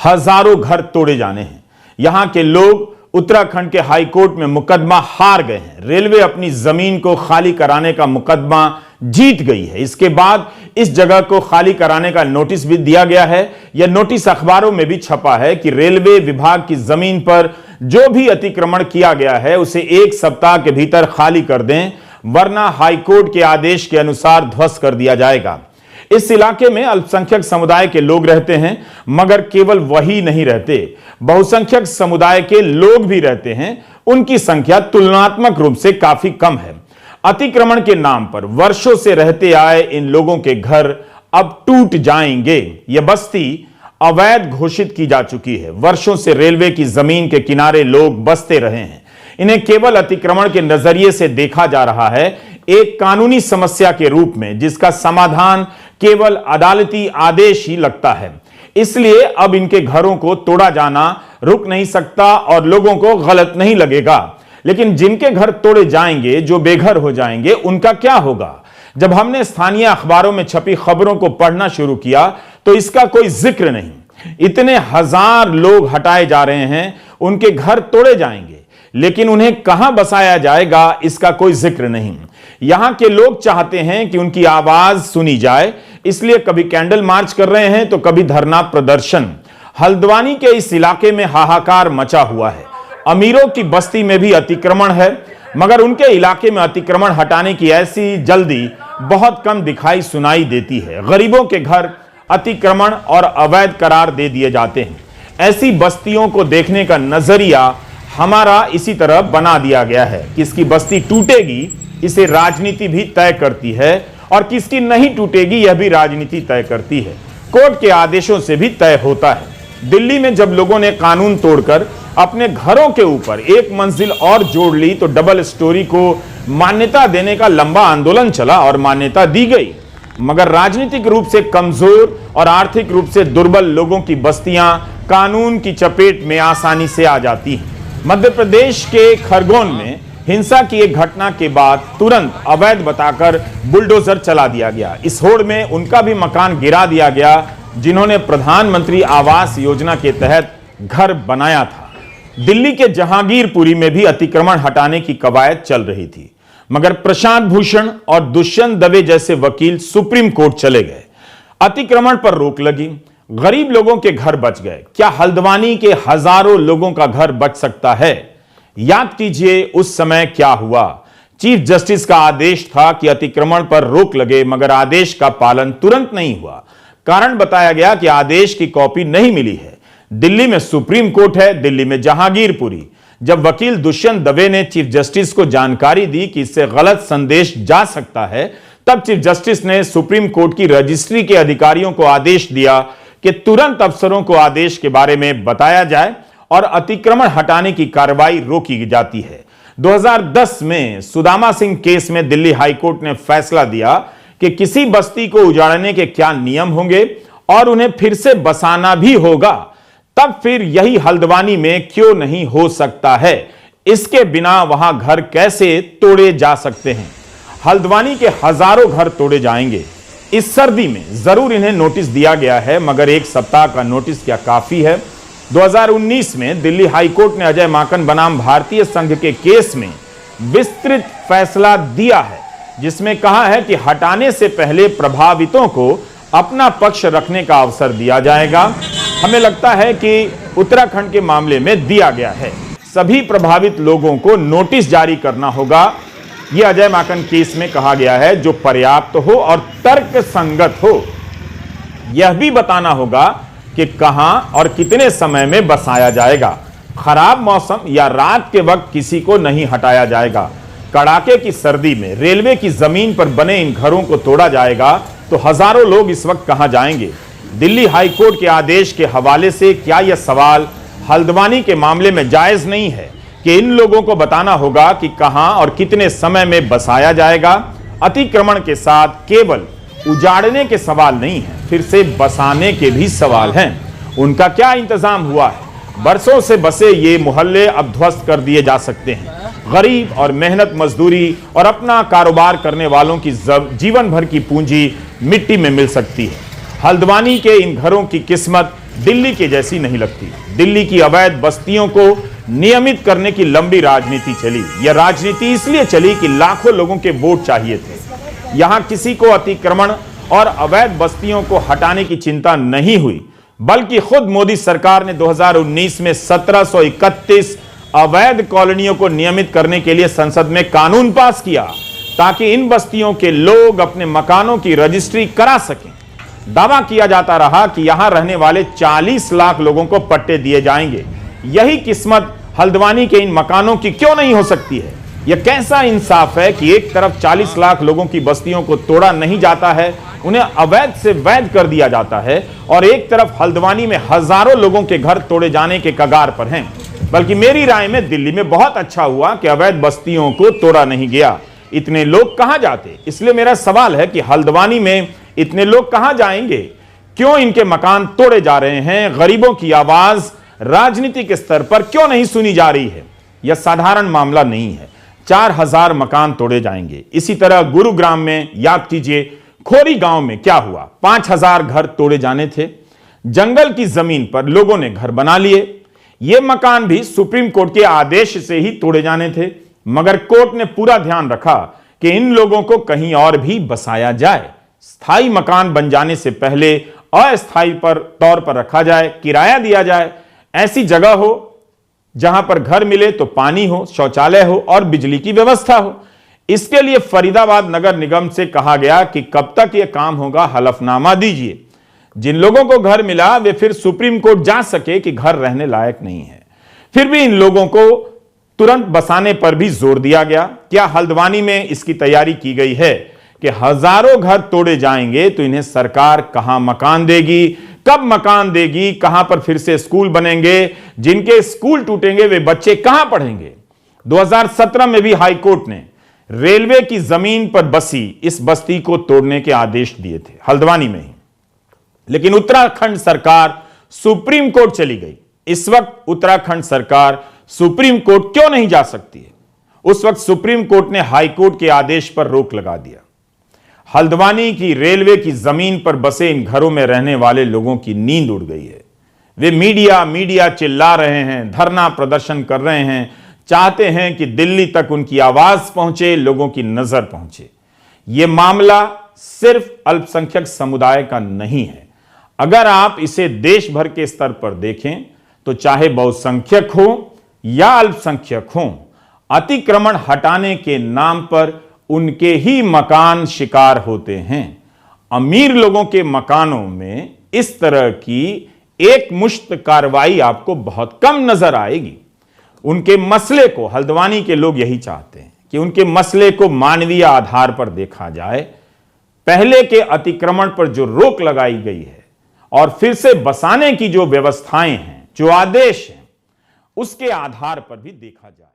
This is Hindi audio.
हजारों घर तोड़े जाने हैं। यहां के लोग उत्तराखंड के हाई कोर्ट में मुकदमा हार गए हैं। रेलवे अपनी जमीन को खाली कराने का मुकदमा जीत गई है। इसके बाद इस जगह को खाली कराने का नोटिस भी दिया गया है। यह नोटिस अखबारों में भी छपा है कि रेलवे विभाग की जमीन पर जो भी अतिक्रमण किया गया है उसे 1 सप्ताह के भीतर खाली कर दें, वरना हाईकोर्ट के आदेश के अनुसार ध्वस्त कर दिया जाएगा। इस इलाके में अल्पसंख्यक समुदाय के लोग रहते हैं, मगर केवल वही नहीं रहते, बहुसंख्यक समुदाय के लोग भी रहते हैं। उनकी संख्या तुलनात्मक रूप से काफी कम है। अतिक्रमण के नाम पर वर्षों से रहते आए इन लोगों के घर अब टूट जाएंगे। यह बस्ती अवैध घोषित की जा चुकी है। वर्षों से रेलवे की जमीन के किनारे लोग बसते रहे हैं। इन्हें केवल अतिक्रमण के नजरिए से देखा जा रहा है, एक कानूनी समस्या के रूप में, जिसका समाधान केवल अदालती आदेश ही लगता है। इसलिए अब इनके घरों को तोड़ा जाना रुक नहीं सकता और लोगों को गलत नहीं लगेगा। लेकिन जिनके घर तोड़े जाएंगे, जो बेघर हो जाएंगे, उनका क्या होगा? जब हमने स्थानीय अखबारों में छपी खबरों को पढ़ना शुरू किया तो इसका कोई जिक्र नहीं। इतने हजार लोग हटाए जा रहे हैं, उनके घर तोड़े जाएंगे, लेकिन उन्हें कहां बसाया जाएगा इसका कोई जिक्र नहीं। यहां के लोग चाहते हैं कि उनकी आवाज सुनी जाए, इसलिए कभी कैंडल मार्च कर रहे हैं तो कभी धरना प्रदर्शन। हल्द्वानी के इस इलाके में हाहाकार मचा हुआ है। अमीरों की बस्ती में भी अतिक्रमण है, मगर उनके इलाके में अतिक्रमण हटाने की ऐसी जल्दी बहुत कम दिखाई सुनाई देती है। गरीबों के घर अतिक्रमण और अवैध करार दे दिए जाते हैं। ऐसी बस्तियों को देखने का नजरिया हमारा इसी तरह बना दिया गया है। किसकी बस्ती टूटेगी इसे राजनीति भी तय करती है, और किसकी नहीं टूटेगी यह भी राजनीति तय करती है। कोर्ट के आदेशों से भी तय होता है। दिल्ली में जब लोगों ने कानून तोड़कर अपने घरों के ऊपर एक मंजिल और जोड़ ली तो डबल स्टोरी को मान्यता देने का लंबा आंदोलन चला और मान्यता दी गई। मगर राजनीतिक रूप से कमजोर और आर्थिक रूप से दुर्बल लोगों की बस्तियां कानून की चपेट में आसानी से आ जाती हैं। मध्य प्रदेश के खरगोन में हिंसा की एक घटना के बाद तुरंत अवैध बताकर बुलडोजर चला दिया गया। इस होड़ में उनका भी मकान गिरा दिया गया जिन्होंने प्रधानमंत्री आवास योजना के तहत घर बनाया था। दिल्ली के जहांगीरपुरी में भी अतिक्रमण हटाने की कवायद चल रही थी, मगर प्रशांत भूषण और दुष्यंत दवे जैसे वकील सुप्रीम कोर्ट चले गए। अतिक्रमण पर रोक लगी, गरीब लोगों के घर बच गए। क्या हल्द्वानी के हजारों लोगों का घर बच सकता है? याद कीजिए उस समय क्या हुआ। चीफ जस्टिस का आदेश था कि अतिक्रमण पर रोक लगे, मगर आदेश का पालन तुरंत नहीं हुआ। कारण बताया गया कि आदेश की कॉपी नहीं मिली है। दिल्ली में सुप्रीम कोर्ट है, दिल्ली में जहांगीरपुरी। जब वकील दुष्यंत दवे ने चीफ जस्टिस को जानकारी दी कि इससे गलत संदेश जा सकता है, तब चीफ जस्टिस ने सुप्रीम कोर्ट की रजिस्ट्री के अधिकारियों को आदेश दिया कि तुरंत अफसरों को आदेश के बारे में बताया जाए और अतिक्रमण हटाने की कार्रवाई रोकी जाती है। 2010 में सुदामा सिंह केस में दिल्ली हाईकोर्ट ने फैसला दिया कि किसी बस्ती को उजाड़ने के क्या नियम होंगे और उन्हें फिर से बसाना भी होगा। तब फिर यही हल्द्वानी में क्यों नहीं हो सकता है? इसके बिना वहां घर कैसे तोड़े जा सकते हैं? हल्द्वानी के हजारों घर तोड़े जाएंगे। इस सर्दी में जरूर इन्हें नोटिस दिया गया है, मगर 1 सप्ताह का नोटिस क्या काफी है? 2019 में दिल्ली हाईकोर्ट ने अजय माकन बनाम भारतीय संघ के केस में विस्तृत फैसला दिया है, जिसमें कहा है कि हटाने से पहले प्रभावितों को अपना पक्ष रखने का अवसर दिया जाएगा। हमें लगता है कि उत्तराखंड के मामले में दिया गया है। सभी प्रभावित लोगों को नोटिस जारी करना होगा, यह अजय माकन केस में कहा गया है, जो पर्याप्त हो और तर्क संगत हो। यह भी बताना होगा कि कहां और कितने समय में बसाया जाएगा। खराब मौसम या रात के वक्त किसी को नहीं हटाया जाएगा। कड़ाके की सर्दी में रेलवे की जमीन पर बने इन घरों को तोड़ा जाएगा तो हजारों लोग इस वक्त कहां जाएंगे? दिल्ली हाईकोर्ट के आदेश के हवाले से क्या यह सवाल हल्द्वानी के मामले में जायज नहीं है कि इन लोगों को बताना होगा कि कहां और कितने समय में बसाया जाएगा? अतिक्रमण के साथ केवल उजाड़ने के सवाल नहीं है, फिर से बसाने के भी सवाल हैं। उनका क्या इंतजाम हुआ है? बरसों से बसे ये मोहल्ले अब ध्वस्त कर दिए जा सकते हैं। गरीब और मेहनत मजदूरी और अपना कारोबार करने वालों की जीवन भर की पूंजी मिट्टी में मिल सकती है। हल्द्वानी के इन घरों की किस्मत दिल्ली के जैसी नहीं लगती। दिल्ली की अवैध बस्तियों को नियमित करने की लंबी राजनीति चली। यह राजनीति इसलिए चली कि लाखों लोगों के वोट चाहिए थे। यहां किसी को अतिक्रमण और अवैध बस्तियों को हटाने की चिंता नहीं हुई, बल्कि खुद मोदी सरकार ने 2019 में 1731 अवैध कॉलोनियों को नियमित करने के लिए संसद में कानून पास किया, ताकि इन बस्तियों के लोग अपने मकानों की रजिस्ट्री करा सकें। दावा किया जाता रहा कि यहां रहने वाले 40 लाख लोगों को पट्टे दिए जाएंगे। यही किस्मत हल्द्वानी के इन मकानों की क्यों नहीं हो सकती है? यह कैसा इंसाफ है कि एक तरफ 40 लाख लोगों की बस्तियों को तोड़ा नहीं जाता है, उन्हें अवैध से वैध कर दिया जाता है, और एक तरफ हल्द्वानी में हजारों लोगों के घर तोड़े जाने के कगार पर हैं। बल्कि मेरी राय में दिल्ली में बहुत अच्छा हुआ कि अवैध बस्तियों को तोड़ा नहीं गया। इतने लोग कहां जाते? इसलिए मेरा सवाल है कि हल्द्वानी में इतने लोग कहां जाएंगे? क्यों इनके मकान तोड़े जा रहे हैं? गरीबों की आवाज राजनीतिक स्तर पर क्यों नहीं सुनी जा रही है? यह साधारण मामला नहीं है। 4000 मकान तोड़े जाएंगे। इसी तरह गुरुग्राम में याद कीजिए, खोरी गांव में क्या हुआ? 5000 घर तोड़े जाने थे। जंगल की जमीन पर लोगों ने घर बना लिए। यह मकान भी सुप्रीम कोर्ट के आदेश से ही तोड़े जाने थे, मगर कोर्ट ने पूरा ध्यान रखा कि इन लोगों को कहीं और भी बसाया जाए। स्थायी मकान बन जाने से पहले अस्थायी तौर पर रखा जाए, किराया दिया जाए। ऐसी जगह हो जहां पर घर मिले तो पानी हो, शौचालय हो और बिजली की व्यवस्था हो। इसके लिए फरीदाबाद नगर निगम से कहा गया कि कब तक यह काम होगा, हलफनामा दीजिए। जिन लोगों को घर मिला वे फिर सुप्रीम कोर्ट जा सके कि घर रहने लायक नहीं है। फिर भी इन लोगों को तुरंत बसाने पर भी जोर दिया गया। क्या हल्द्वानी में इसकी तैयारी की गई है कि हजारों घर तोड़े जाएंगे तो इन्हें सरकार कहां मकान देगी, कब मकान देगी, कहां पर फिर से स्कूल बनेंगे? जिनके स्कूल टूटेंगे वे बच्चे कहां पढ़ेंगे? 2017 में भी हाई कोर्ट ने रेलवे की जमीन पर बसी इस बस्ती को तोड़ने के आदेश दिए थे, हल्द्वानी में ही। लेकिन उत्तराखंड सरकार सुप्रीम कोर्ट चली गई। इस वक्त उत्तराखंड सरकार सुप्रीम कोर्ट क्यों नहीं जा सकती है? उस वक्त सुप्रीम कोर्ट ने हाई कोर्ट के आदेश पर रोक लगा दिया। हल्द्वानी की रेलवे की जमीन पर बसे इन घरों में रहने वाले लोगों की नींद उड़ गई है। वे मीडिया चिल्ला रहे हैं, धरना प्रदर्शन कर रहे हैं, चाहते हैं कि दिल्ली तक उनकी आवाज पहुंचे, लोगों की नजर पहुंचे। यह मामला सिर्फ अल्पसंख्यक समुदाय का नहीं है। अगर आप इसे देश भर के स्तर पर देखें तो चाहे बहुसंख्यक हो या अल्पसंख्यक हो, अतिक्रमण हटाने के नाम पर उनके ही मकान शिकार होते हैं। अमीर लोगों के मकानों में इस तरह की एक मुश्त कार्रवाई आपको बहुत कम नजर आएगी। उनके मसले को, हल्द्वानी के लोग यही चाहते हैं कि उनके मसले को मानवीय आधार पर देखा जाए। पहले के अतिक्रमण पर जो रोक लगाई गई है और फिर से बसाने की जो व्यवस्थाएं हैं, जो आदेश हैं, उसके आधार पर भी देखा जाए।